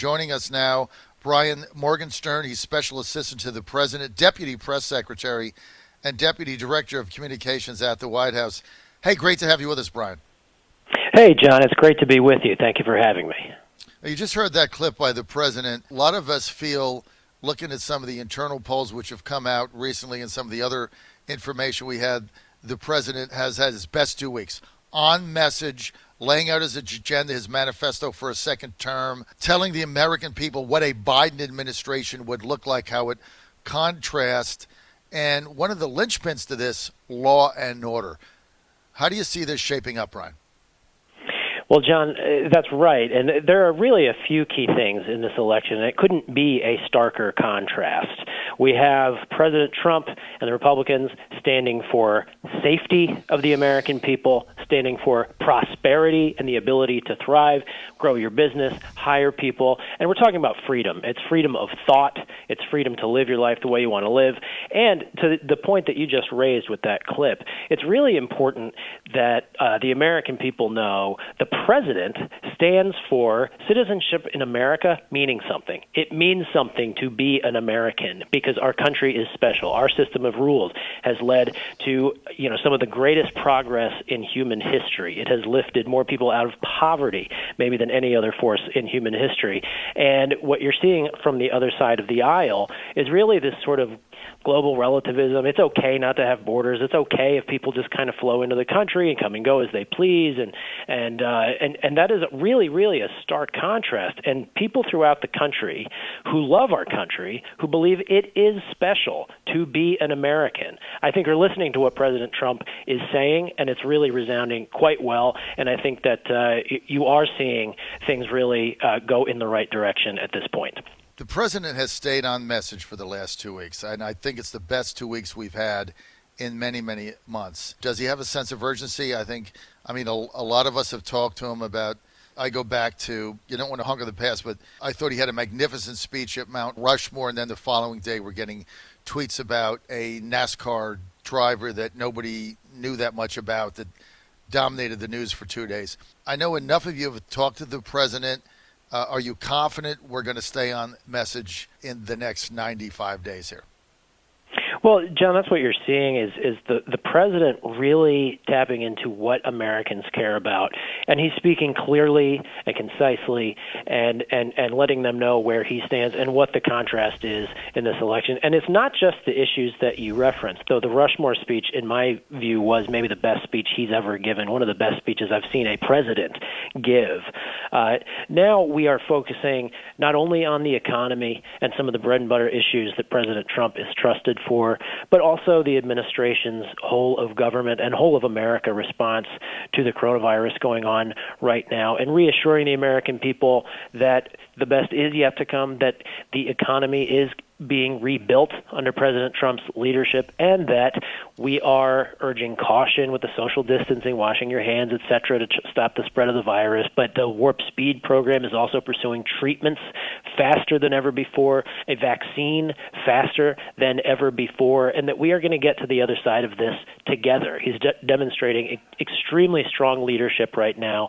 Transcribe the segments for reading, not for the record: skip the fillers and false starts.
Joining us now, Brian Morgenstern. He's Special Assistant to the President, Deputy Press Secretary, and Deputy Director of Communications at the White House. Hey, great to have you with us, Brian. Hey, John, it's great to be with you. Thank you for having me. You just heard that clip by the President. A lot of us feel, looking at some of the internal polls which have come out recently and some of the other information we had, the President has had his best 2 weeks. On message, laying out his agenda, his manifesto for a second term, telling the American people what a Biden administration would look like, how it contrasts. And one of the linchpins to this, law and order. How do you see this shaping up, Brian? Well, John, that's right. And there are really a few key things in this election, and it couldn't be a starker contrast. We have President Trump and the Republicans standing for safety of the American people, standing for prosperity and the ability to thrive, grow your business, hire people. And we're talking about freedom. It's freedom of thought. It's freedom to live your life the way you want to live. And to the point that you just raised with that clip, it's really important that the American people know the president stands for citizenship in America meaning something. It means something to be an American because our country is special. Our system of rules has led to, some of the greatest progress in human history. It has lifted more people out of poverty, maybe than any other force in human history. And what you're seeing from the other side of the aisle is really this sort of global relativism. It's okay not to have borders. It's okay if people just kind of flow into the country and come and go as they please. And that is really, really a stark contrast. And people throughout the country who love our country, who believe it is special to be an American, I think are listening to what President Trump is saying, and it's really resounding quite well. And I think that you are seeing things really go in the right direction at this point. The president has stayed on message for the last 2 weeks, and I think it's the best 2 weeks we've had in many, many months. Does he have a sense of urgency? A lot of us have talked to him about, I go back to, you don't want to hunker the past, but I thought he had a magnificent speech at Mount Rushmore, and then the following day we're getting tweets about a NASCAR driver that nobody knew that much about that dominated the news for 2 days. I know enough of you have talked to the president. Are you confident we're going to stay on message in the next 95 days here? Well, John, that's what you're seeing is the president really tapping into what Americans care about. And he's speaking clearly and concisely and letting them know where he stands and what the contrast is in this election. And it's not just the issues that you referenced, though the Rushmore speech, in my view, was maybe the best speech he's ever given, one of the best speeches I've seen a president give. Now we are focusing not only on the economy and some of the bread and butter issues that President Trump is trusted for, but also the administration's whole of government and whole of America response to the coronavirus going on right now, and reassuring the American people that the best is yet to come, that the economy is being rebuilt under President Trump's leadership, and that we are urging caution with the social distancing, washing your hands, et cetera, to stop the spread of the virus. But the Warp Speed program is also pursuing treatments faster than ever before, a vaccine faster than ever before, and that we are going to get to the other side of this together. He's demonstrating extremely strong leadership right now.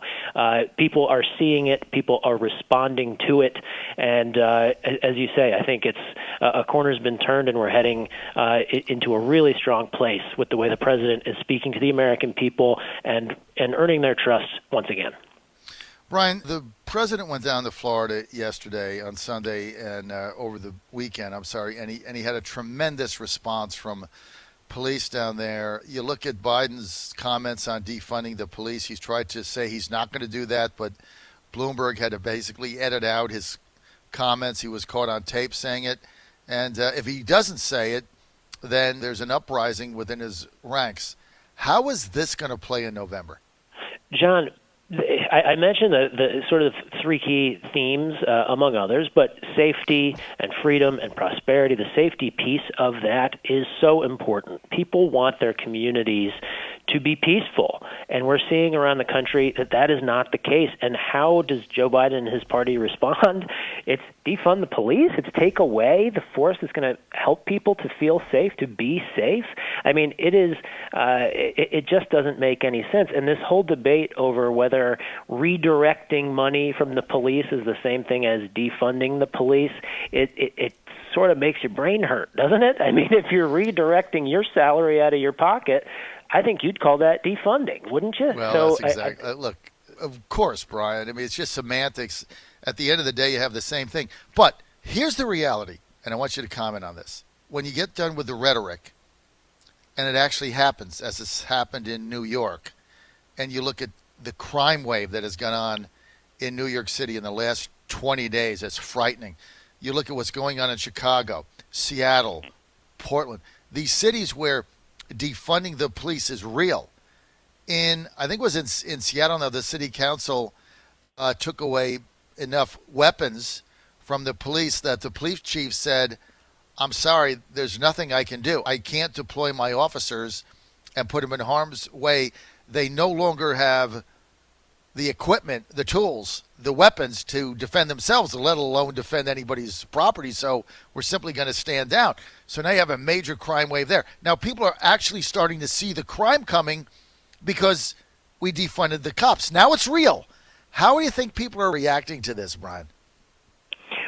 People are seeing it. People are responding to it. And as you say, I think it's a corner's been turned, and we're heading into a really strong place with the way the president is speaking to the American people and earning their trust once again. Brian, the president went down to Florida yesterday on Sunday and over the weekend, and he had a tremendous response from police down there. You look at Biden's comments on defunding the police. He's tried to say he's not going to do that, but Bloomberg had to basically edit out his comments. He was caught on tape saying it. And if he doesn't say it, then there's an uprising within his ranks. How is this going to play in November? John, I mentioned the sort of three key themes, among others, but safety and freedom and prosperity. The safety piece of that is so important. People want their communities to be peaceful. And we're seeing around the country that that is not the case. And how does Joe Biden and his party respond? It's defund the police. It's take away the force that's going to help people to feel safe, to be safe. I mean, it just doesn't make any sense. And this whole debate over whether redirecting money from the police is the same thing as defunding the police, it sort of makes your brain hurt, doesn't it? I mean, if you're redirecting your salary out of your pocket, I think you'd call that defunding, wouldn't you? Well, that's exactly. Look, of course, Brian. I mean, it's just semantics. At the end of the day, you have the same thing. But here's the reality, and I want you to comment on this. When you get done with the rhetoric, and it actually happens, as it's happened in New York, and you look at the crime wave that has gone on in New York City in the last 20 days, it's frightening. You look at what's going on in Chicago, Seattle, Portland, these cities where defunding the police is real. I think it was in Seattle now, the city council took away enough weapons from the police that the police chief said, I'm sorry, there's nothing I can do. I can't deploy my officers and put them in harm's way. They no longer have the equipment, the tools, the weapons to defend themselves, let alone defend anybody's property. So we're simply going to stand down. So now you have a major crime wave there. Now people are actually starting to see the crime coming because we defunded the cops. Now it's real. How do you think people are reacting to this, Brian?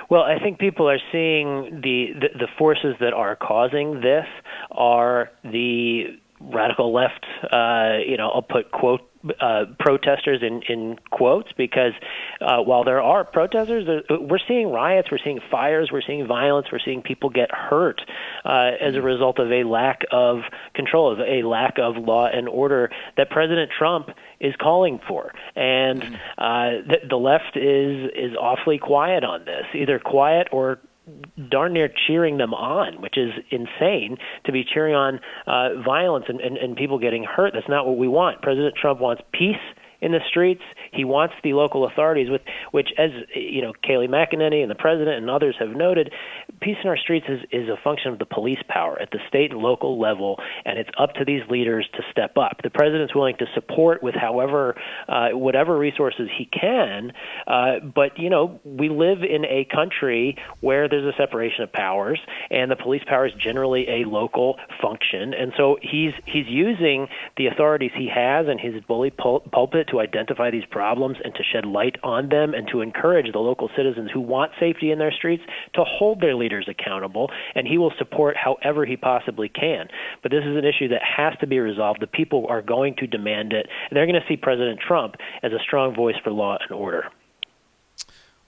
Well, I think people are seeing the forces that are causing this are the radical left, I'll put protesters in quotes, because while there are protesters, we're seeing riots, we're seeing fires, we're seeing violence, we're seeing people get hurt as a result of a lack of control, of a lack of law and order that President Trump is calling for. And the left is awfully quiet on this, either quiet or darn near cheering them on, which is insane to be cheering on violence and people getting hurt. That's not what we want. President Trump wants peace in the streets. He wants the local authorities, which, as Kayleigh McEnany and the president and others have noted, peace in our streets is a function of the police power at the state and local level, and it's up to these leaders to step up. The president's willing to support with whatever resources he can, but we live in a country where there's a separation of powers, and the police power is generally a local function, and so he's using the authorities he has and his bully pulpit to identify these problems and to shed light on them and to encourage the local citizens who want safety in their streets to hold their leaders accountable, and he will support however he possibly can. But this is an issue that has to be resolved. The people are going to demand it, and they're going to see President Trump as a strong voice for law and order.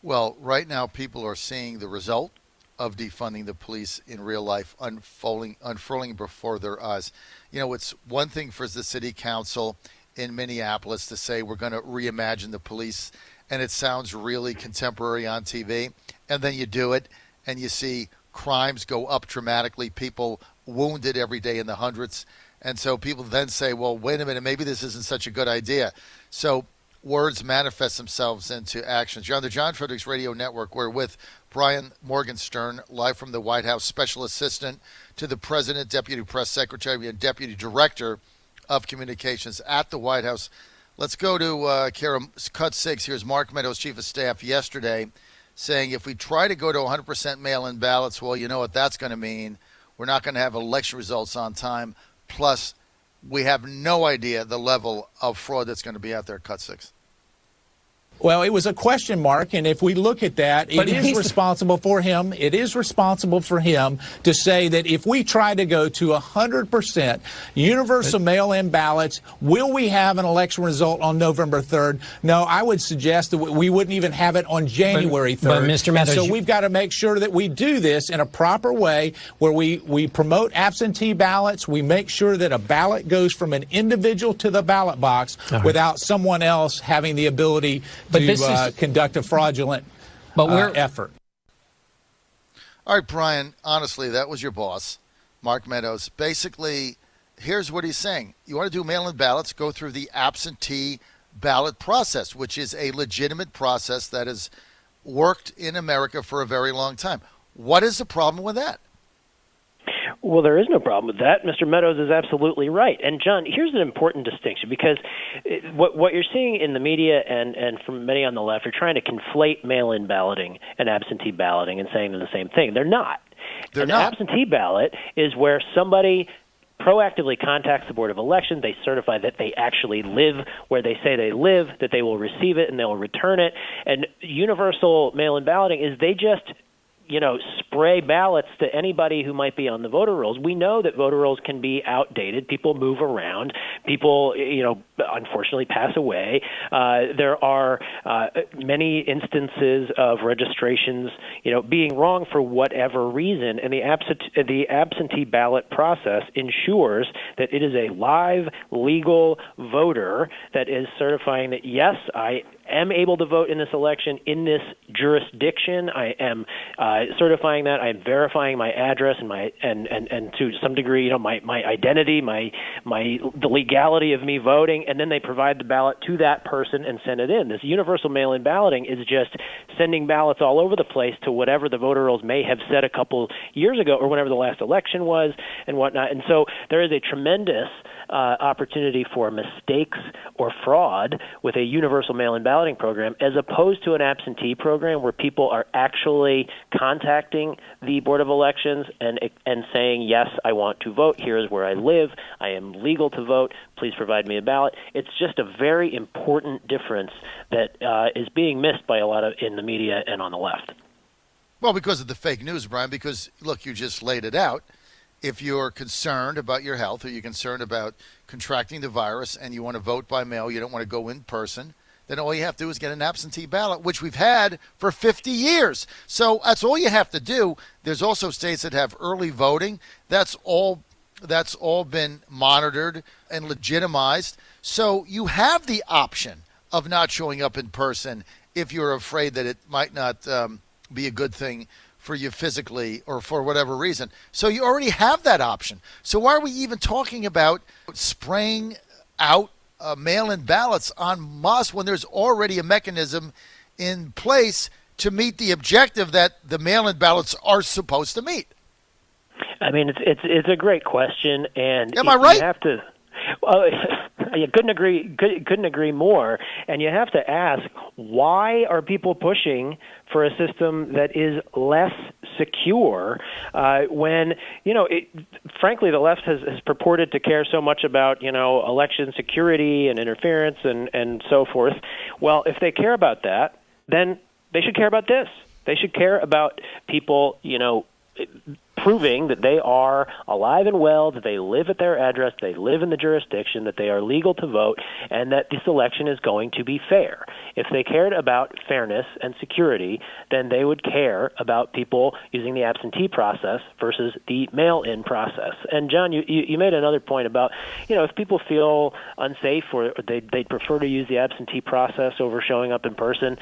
Well, right now people are seeing the result of defunding the police in real life unfurling before their eyes. It's one thing for the city council in Minneapolis to say we're going to reimagine the police, and it sounds really contemporary on TV, and then you do it and you see crimes go up dramatically, people wounded every day in the hundreds, and so people then say, well, wait a minute, maybe this isn't such a good idea. So words manifest themselves into actions. You're on the John Fredericks Radio Network. We're with Brian Morgenstern, live from the White House, Special Assistant to the President, Deputy Press Secretary, and Deputy Director of Communications at the White House. Let's go to Kara, cut 6. Here's Mark Meadows, Chief of Staff, yesterday saying if we try to go to 100% mail-in ballots, well, you know what that's going to mean. We're not going to have election results on time. Plus, we have no idea the level of fraud that's going to be out there, cut 6. Well, it was a question mark, and if we look at that, it is responsible for him. It is responsible for him to say that if we try to go to 100% universal mail-in ballots, will we have an election result on November 3rd? No, I would suggest that we wouldn't even have it on January 3rd. But Mr. Meadows, so we've got to make sure that we do this in a proper way where we promote absentee ballots. We make sure that a ballot goes from an individual to the ballot box without someone else having the ability to conduct a fraudulent effort. All right, Brian, honestly, that was your boss, Mark Meadows. Basically, here's what he's saying. You want to do mail-in ballots, go through the absentee ballot process, which is a legitimate process that has worked in America for a very long time. What is the problem with that? Well, there is no problem with that. Mr. Meadows is absolutely right. And, John, here's an important distinction, because what you're seeing in the media and from many on the left are trying to conflate mail-in balloting and absentee balloting and saying they're the same thing. They're not. They're An not. absentee ballot is where somebody proactively contacts the Board of Elections. They certify that they actually live where they say they live, that they will receive it and they will return it. And universal mail-in balloting is they just spray ballots to anybody who might be on the voter rolls. We know that voter rolls can be outdated. People move around. People, unfortunately pass away. There are many instances of registrations, being wrong for whatever reason, and the absentee ballot process ensures that it is a live, legal voter that is certifying that, yes, I am able to vote in this election in this jurisdiction. I am certifying that. I am verifying my address and to some degree, my identity, the legality of me voting, and then they provide the ballot to that person and send it in. This universal mail-in balloting is just sending ballots all over the place to whatever the voter rolls may have said a couple years ago or whenever the last election was and whatnot. And so there is a tremendous opportunity for mistakes or fraud with a universal mail-in balloting program, as opposed to an absentee program where people are actually contacting the Board of Elections and saying, yes, I want to vote. Here is where I live. I am legal to vote. Please provide me a ballot. It's just a very important difference that is being missed by a lot in the media and on the left. Well, because of the fake news, Brian, because, look, you just laid it out. If you're concerned about your health or you're concerned about contracting the virus and you want to vote by mail, you don't want to go in person, then all you have to do is get an absentee ballot, which we've had for 50 years. So that's all you have to do. There's also states that have early voting. That's all been monitored and legitimized. So you have the option of not showing up in person if you're afraid that it might not be a good thing for you physically or for whatever reason. So you already have that option. So why are we even talking about spraying out mail-in ballots en masse when there's already a mechanism in place to meet the objective that the mail-in ballots are supposed to meet? I mean, it's a great question, and am I right? You have to. Well, I couldn't agree more. And you have to ask, why are people pushing for a system that is less secure when, frankly, the left has purported to care so much about, election security and interference and so forth. Well, if they care about that, then they should care about this. They should care about people, proving that they are alive and well, that they live at their address, they live in the jurisdiction, that they are legal to vote, and that this election is going to be fair. If they cared about fairness and security, then they would care about people using the absentee process versus the mail-in process. And, John, you made another point about, if people feel unsafe or they'd prefer to use the absentee process over showing up in person,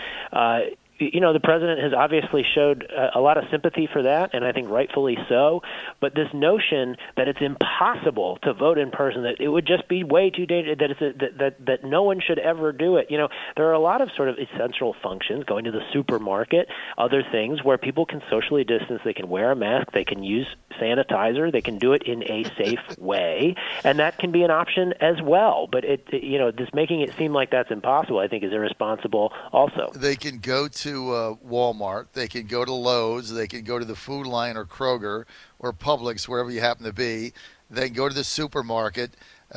the president has obviously showed a lot of sympathy for that, and I think rightfully so. But this notion that it's impossible to vote in person, that it would just be way too dangerous, that no one should ever do it. There are a lot of sort of essential functions, going to the supermarket, other things where people can socially distance, they can wear a mask, they can use sanitizer, they can do it in a safe way, and that can be an option as well. But this making it seem like that's impossible, I think, is irresponsible also. They can go to Walmart, they can go to Lowe's, they can go to the Food Line or Kroger or Publix, wherever you happen to be. They can go to the supermarket.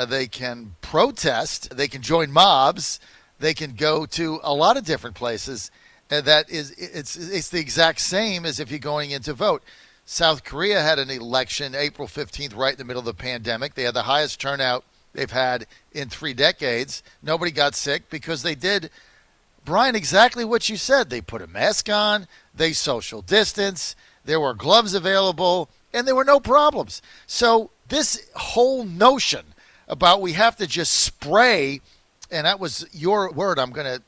They can protest. They can join mobs. They can go to a lot of different places. It's the exact same as if you're going in to vote. South Korea had an election April 15th, right in the middle of the pandemic. They had the highest turnout they've had in 3 decades. Nobody got sick because they did, Brian, exactly what you said. They put a mask on, they social distance, there were gloves available, and there were no problems. So this whole notion about we have to just spray, and that was your word, I'm going to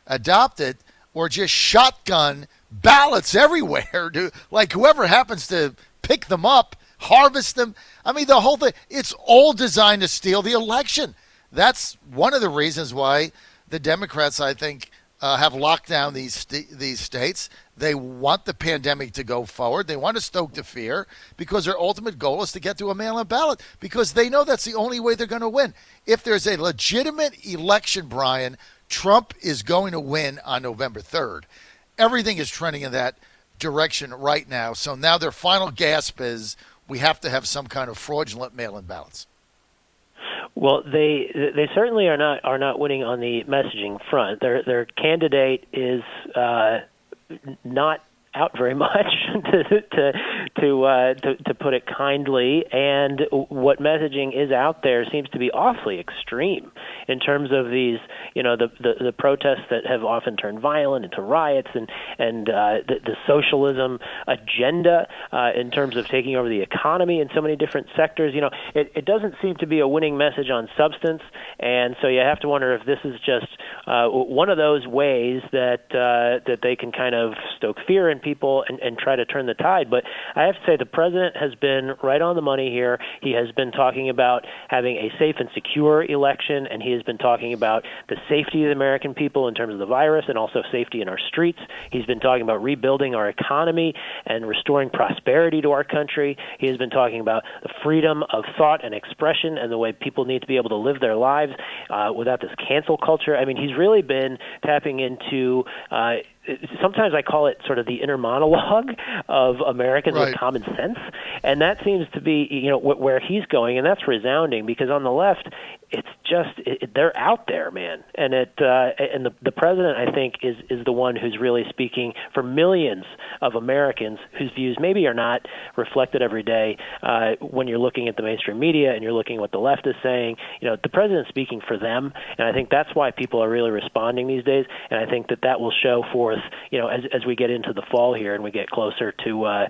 adopt it, or just shotgun ballots everywhere, like whoever happens to pick them up, harvest them. I mean, the whole thing, it's all designed to steal the election. That's one of the reasons why the Democrats, I think, have locked down these states. They want the pandemic to go forward. They want to stoke the fear because their ultimate goal is to get to a mail-in ballot because they know that's the only way they're going to win. If there's a legitimate election, Brian, Trump is going to win on November 3rd. Everything is trending in that direction right now. So now their final gasp is we have to have some kind of fraudulent mail-in ballots. Well, they certainly are not winning on the messaging front. Their candidate is not out very much, to put it kindly, and what messaging is out there seems to be awfully extreme in terms of these, the protests that have often turned violent into riots, and the socialism agenda in terms of taking over the economy in so many different sectors. It doesn't seem to be a winning message on substance, and so you have to wonder if this is just one of those ways that they can kind of stoke fear in people and try to turn the tide. But I have to say the president has been right on the money here. He has been talking about having a safe and secure election, and he has been talking about the safety of the American people in terms of the virus and also safety in our streets. He's been talking about rebuilding our economy and restoring prosperity to our country. He has been talking about the freedom of thought and expression and the way people need to be able to live their lives without this cancel culture. I mean, he's really been tapping into sometimes I call it sort of the inner monologue of Americans with common sense, and that seems to be where he's going, and that's resounding because on the left, it's just they're out there, man, and the president I think is the one who's really speaking for millions of Americans whose views maybe are not reflected every day when you're looking at the mainstream media and you're looking at what the left is saying. The president's speaking for them, and I think that's why people are really responding these days, and I think that will show forth, as we get into the fall here and we get closer to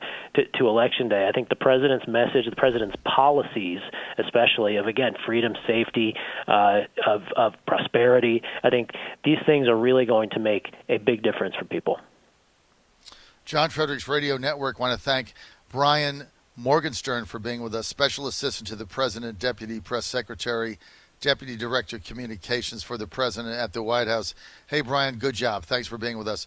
Election Day. I think the president's message, the president's policies, especially of, again, freedom, safety, of prosperity, I think these things are really going to make a big difference for people. John Fredericks Radio Network want to thank Brian Morgenstern for being with us, Special Assistant to the President, Deputy Press Secretary, Deputy Director of Communications for the President at the White House. Hey, Brian, good job. Thanks for being with us.